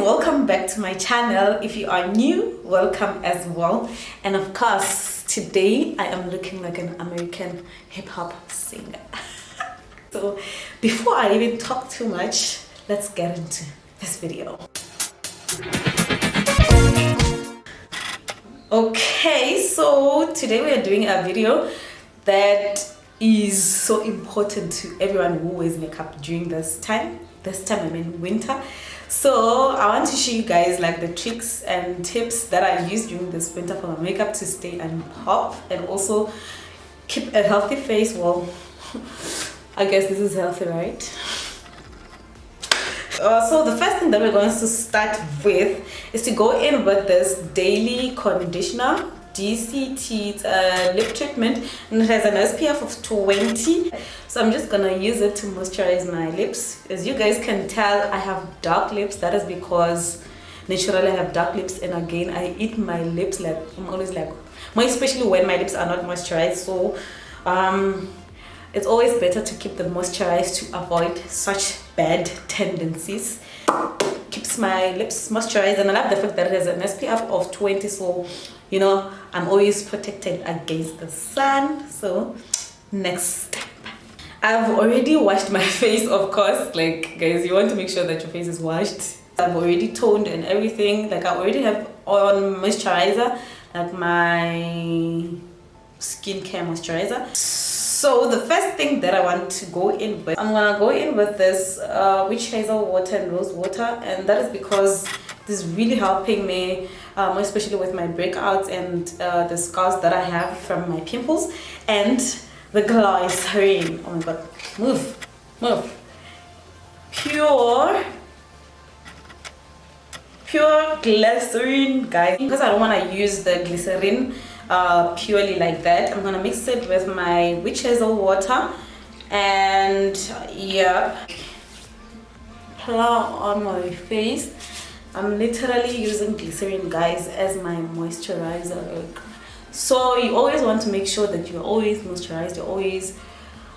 welcome back to my channel. If you are new, welcome as well. And of course, today I am looking like an American hip-hop singer. So before I even talk too much, let's get into this video. Okay, so today we are doing a video that is so important to everyone who wears makeup during this time. I mean winter. So I want to show you guys like the tricks and tips that I use during this winter for my makeup to stay and pop and also keep a healthy face. Well, I guess this is healthy, right? So the first thing that we're going to start with is to go in with this daily conditioner, DCT. It's a lip treatment and it has an SPF of 20. So I'm just gonna use it to moisturize my lips. As you guys can tell, I have dark lips. That is because naturally I have dark lips, and again I eat my lips like I'm always like, more especially when my lips are not moisturized. So it's always better to keep them moisturized to avoid such bad tendencies. Keeps my lips moisturized, and I love the fact that it has an SPF of 20, so you know I'm always protected against the sun. So next step, I've already washed my face, of course. Like guys, you want to make sure that your face is washed. I've already toned and everything. Like I already have on moisturizer, like my skincare moisturizer. So the first thing that I want to go in with, I'm gonna go in with this witch hazel water and rose water, and that is because this is really helping me, especially with my breakouts and the scars that I have from my pimples. And the glycerin, oh my god, move, pure glycerin, guys. Because I don't want to use the glycerin purely like that, I'm gonna mix it with my witch hazel water and yeah, apply on my face. I'm literally using glycerin, guys, as my moisturizer. So you always want to make sure that you're always moisturized, you're always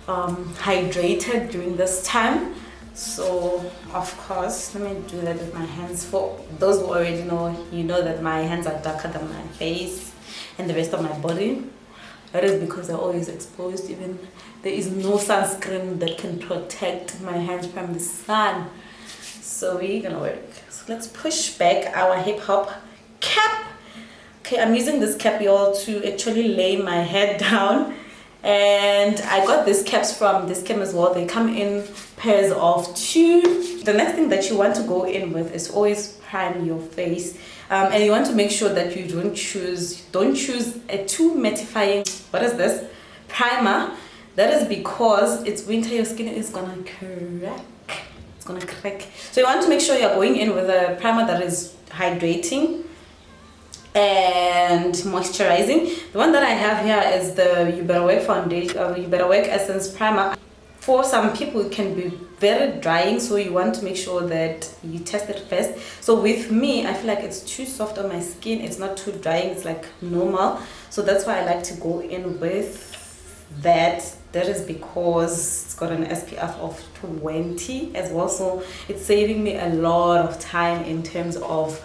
hydrated during this time. So of course, let me do that with my hands. For those who already know, you know that my hands are darker than my face and the rest of my body. That is because they're always exposed. Even there is no sunscreen that can protect my hands from the sun. So we're gonna work. So let's push back our hip hop cap. Okay, I'm using this cap, y'all, to actually lay my head down. And I got these caps from this cam as well. They come in pairs of 2. The next thing that you want to go in with is always prime your face, and you want to make sure that you don't choose a too mattifying, what is this, primer. That is because it's winter, your skin is gonna crack. So you want to make sure you're going in with a primer that is hydrating and moisturizing. The one that I have here is the You Better Work foundation, You Better Work essence primer. For some people it can be very drying, so you want to make sure that you test it first. So with me, I feel like it's too soft on my skin, it's not too drying, it's like normal. So that's why I like to go in with that. That is because it's got an SPF of 20 as well, so it's saving me a lot of time in terms of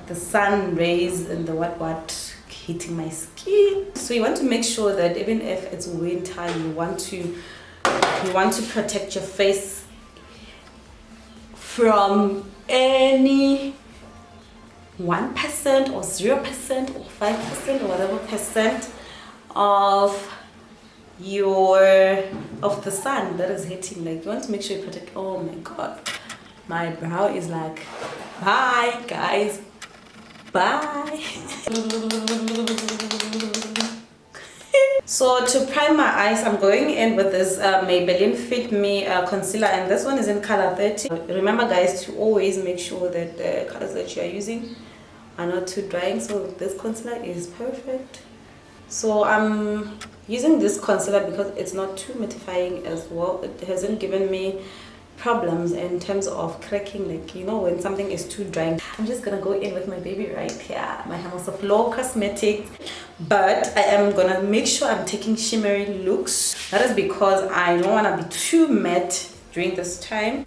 the sun rays and the what hitting my skin. So you want to make sure that even if it's winter, you want to protect your face from any 1% or 0% or 5% or whatever percent of the sun that is hitting. Like you want to make sure you protect. Oh my god, my brow is like, bye guys, bye. So to prime my eyes, I'm going in with this Maybelline Fit Me concealer, and this one is in color 30. Remember guys, to always make sure that the colors that you are using are not too drying, so this concealer is perfect. So I'm using this concealer because it's not too mattifying as well. It hasn't given me problems in terms of cracking, like you know when something is too dry. I'm just gonna go in with my baby right here, my House of Low Cosmetics, but I am gonna make sure I'm taking shimmery looks. That is because I don't want to be too matte during this time.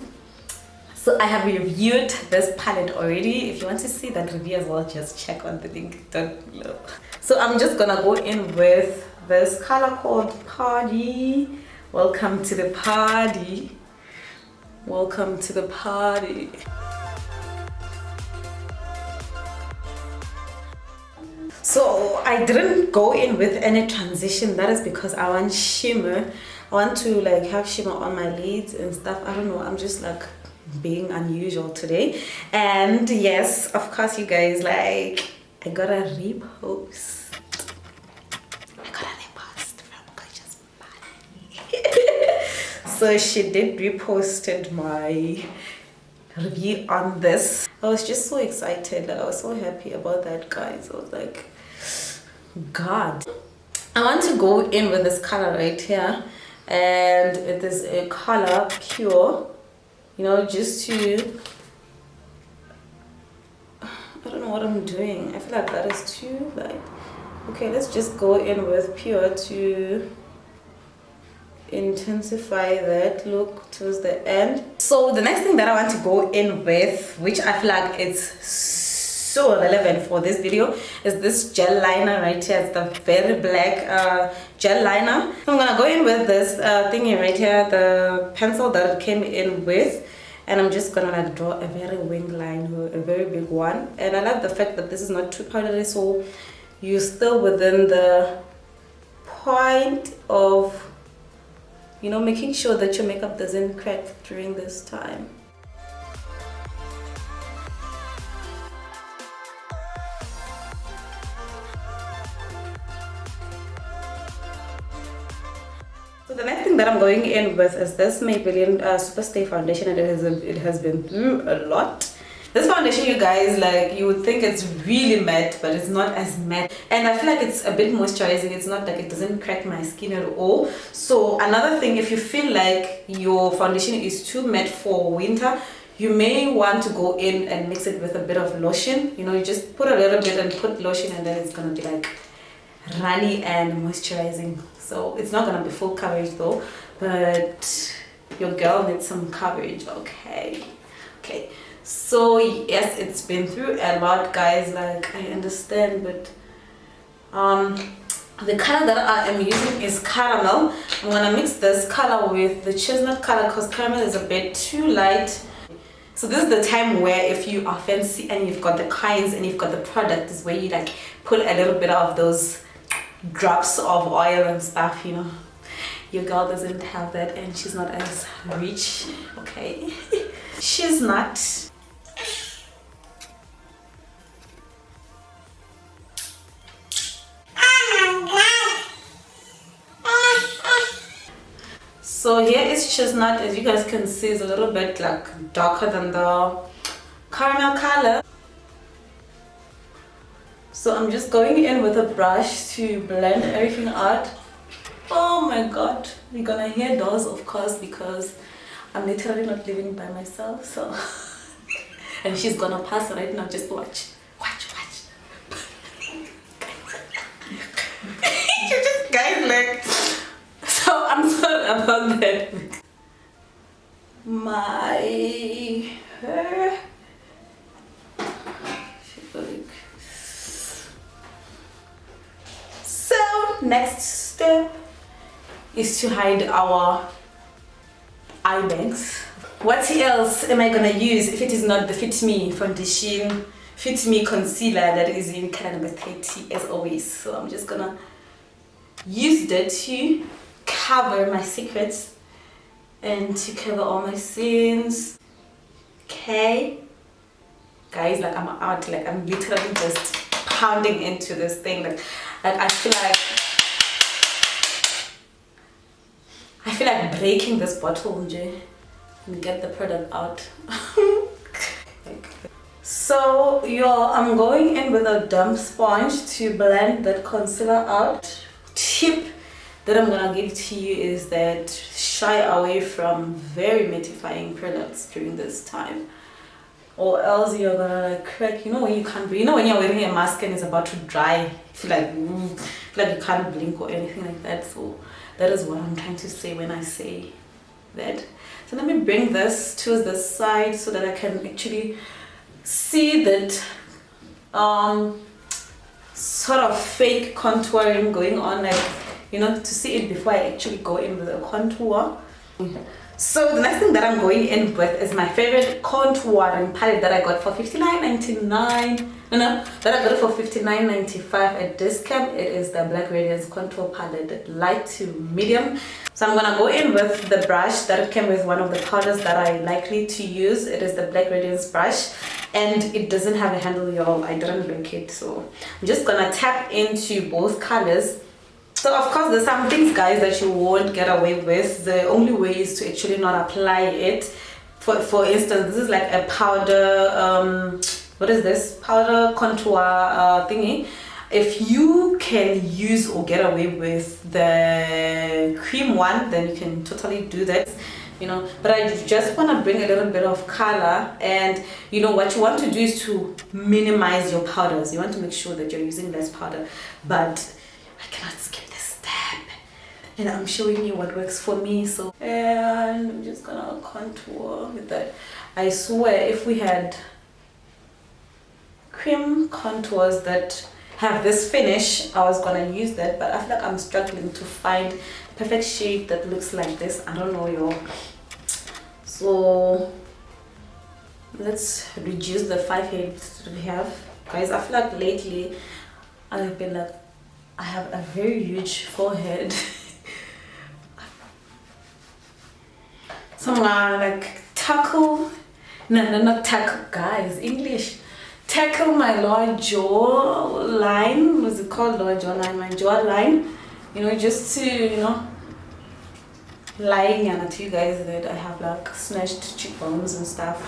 So I have reviewed this palette already. If you want to see that review as well, just check on the link down below. So I'm just gonna go in with this color called Party. Welcome to the party. Welcome to the party. So I didn't go in with any transition. That is because I want shimmer. I want to like have shimmer on my lids and stuff. I don't know, I'm just like being unusual today. And yes, of course, you guys, like, I got a repost. I got a repost from Gorgeous Body. So she did reposted my review on this. I was just so excited. Like, I was so happy about that, guys. I was like, God. I want to go in with this color right here, and it is a color Pure, you know, just to, I don't know what I'm doing. I feel like that is too light. Okay, let's just go in with Pure to intensify that look towards the end. So the next thing that I want to go in with, which I feel like it's so relevant for this video, is this gel liner right here. It's the very black gel liner. I'm gonna go in with this thingy right here, the pencil that it came in with, and I'm just gonna like draw a very wing line, a very big one. And I like the fact that this is not too powdery, so you're still within the point of, you know, making sure that your makeup doesn't crack during this time. So the next thing that I'm going in with is this Maybelline Superstay foundation, and it has been through a lot. This foundation, you guys, like, you would think it's really matte, but it's not as matte. And I feel like it's a bit moisturizing. It's not like, it doesn't crack my skin at all. So another thing, if you feel like your foundation is too matte for winter, you may want to go in and mix it with a bit of lotion. You know, you just put a little bit and put lotion, and then it's gonna be like runny and moisturizing. So it's not gonna be full coverage though, but your girl needs some coverage. Okay. So yes, it's been through a lot, guys, like, I understand, but the color that I am using is caramel. I'm gonna mix this color with the chestnut color because caramel is a bit too light. So this is the time where if you are fancy and you've got the coins and you've got the product, is where you like put a little bit of those drops of oil and stuff, you know. Your girl doesn't have that, and she's not as rich, okay? She's not. So here is chestnut. As you guys can see, is a little bit like darker than the caramel color. So I'm just going in with a brush to blend everything out. Oh my god, you're gonna hear doors, of course, because I'm literally not living by myself, so and she's gonna pass right now. Just watch. You just guys, like, so I'm sorry about that. My hair, so next step is to hide our eye bags. What else am I gonna use if it is not the Fit Me foundation, Fit Me concealer that is in color number 30 as always? So I'm just gonna use that to cover my secrets and to cover all my sins. Okay, guys, like, I'm out, like, I'm literally just pounding into this thing, like I feel like breaking this bottle, Jay, and get the product out. So I'm going in with a damp sponge to blend that concealer out. Tip that I'm gonna give to you is that shy away from very mattifying products during this time, or else you're gonna like crack. You know when you can't breathe, you know when you're wearing a mask and it's about to dry, you feel like you can't blink or anything like that. So that is what I'm trying to say when I say that. So let me bring this to the side so that I can actually see that sort of fake contouring going on, like, you know, to see it before I actually go in with a contour. So the next thing that I'm going in with is my favorite contouring palette that I got for $59.99. No, that I got it for $59.95 at discount. It is the Black Radiance Contour Palette, light to medium. So I'm gonna go in with the brush that came with one of the powders that I likely to use. It is the Black Radiance brush, and it doesn't have a handle, y'all. I didn't like it, so I'm just gonna tap into both colors. So of course there's some things, guys, that you won't get away with. The only way is to actually not apply it. For instance, this is like a powder, what is this? Powder contour thingy. If you can use or get away with the cream one, then you can totally do that, you know. But I just want to bring a little bit of color, and you know what you want to do is to minimize your powders. You want to make sure that you're using less powder, but I cannot skip this step, and I'm showing you what works for me. So, and I'm just gonna contour with that. I swear, if we had cream contours that have this finish, I was gonna use that, but I feel like I'm struggling to find perfect shade that looks like this. I don't know, y'all. So let's reduce the 5 shades that we have, guys. I feel like lately I've been like, I have a very huge forehead. So I'm gonna like tackle, no, not tackle, guys, English. Tackle my lower jaw line. What's it called? Lower jaw line, my jaw line. You know, just to, you know, lying and to you guys that I have like snatched cheekbones and stuff.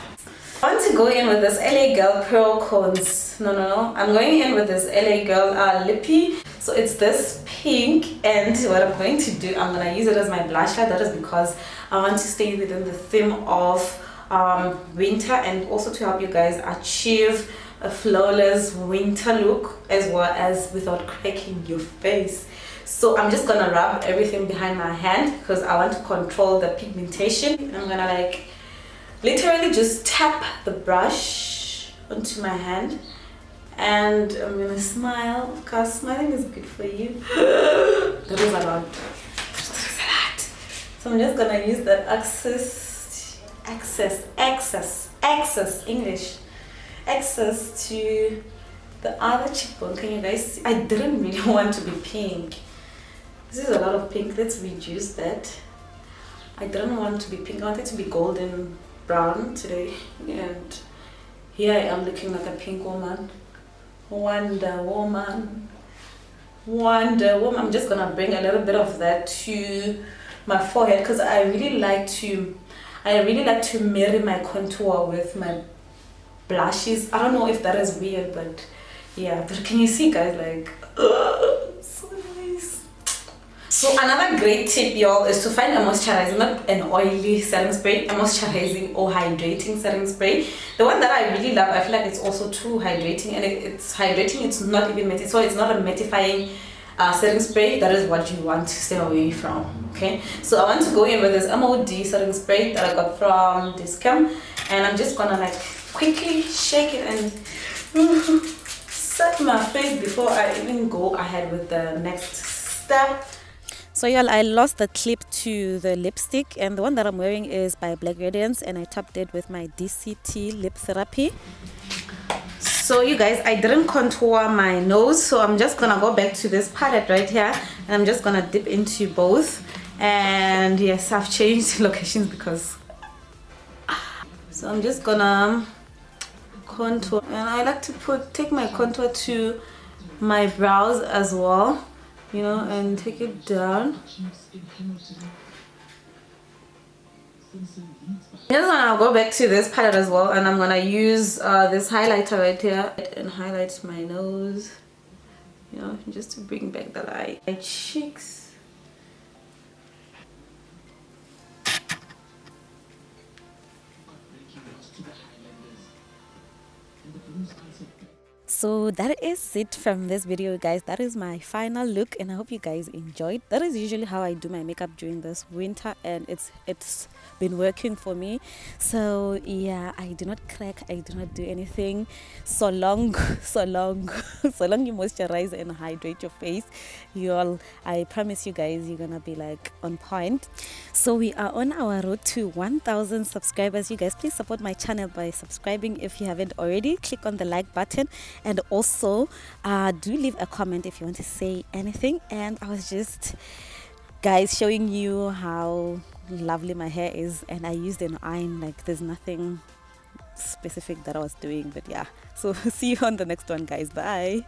I want to go in with this LA Girl Pearl Cones. No. I'm going in with this LA Girl Lippy. So it's this pink, and what I'm going to do, I'm going to use it as my blush light. That is because I want to stay within the theme of winter, and also to help you guys achieve a flawless winter look as well as without cracking your face. So I'm just gonna rub everything behind my hand because I want to control the pigmentation. I'm gonna like literally just tap the brush onto my hand, and I'm gonna smile because smiling is good for you. That is a lot. So I'm just gonna use that access to the other cheekbone. Can you guys see? I didn't really want to be pink. This is a lot of pink. Let's reduce that. I didn't want to be pink. I wanted to be golden brown today, and here I am looking like a pink woman. Wonder Woman. I'm just gonna bring a little bit of that to my forehead because I really like to marry my contour with my blushes. I don't know if that is weird, but yeah. But can you see, guys, like so nice. So another great tip, y'all, is to find a moisturizer, not an oily setting spray, a moisturizing or hydrating setting spray. The one that I really love, I feel like it's also too hydrating, and it's hydrating, it's not even mattifying, so it's not a mattifying setting spray. That is what you want to stay away from. Okay, so I want to go in with this MOD setting spray that I got from Discount, and I'm just gonna like quickly shake it and set my face before I even go ahead with the next step. So y'all, I lost the clip to the lipstick, and the one that I'm wearing is by Black Radiance, and I tapped it with my DCT Lip Therapy. So you guys, I didn't contour my nose, so I'm just gonna go back to this palette right here, and I'm just gonna dip into both. And yes, I've changed locations because, so I'm just gonna contour, and I like to take my contour to my brows as well, you know, and take it down. I'm just gonna go back to this palette as well, and I'm gonna use this highlighter right here and highlight my nose, you know, just to bring back the light. My cheeks. So that is it from this video, guys. That is my final look, and I hope you guys enjoyed. That is usually how I do my makeup during this winter, and it's been working for me. So yeah, I do not crack, I do not do anything so long so long so long you moisturize and hydrate your face, I promise you guys, you're gonna be like on point. So we are on our road to 1,000 subscribers. You guys, please support my channel by subscribing if you haven't already. Click on the like button, and also do leave a comment if you want to say anything. And I was just, guys, showing you how lovely my hair is, and I used an iron. Like, there's nothing specific that I was doing, but yeah. So see you on the next one, guys. Bye.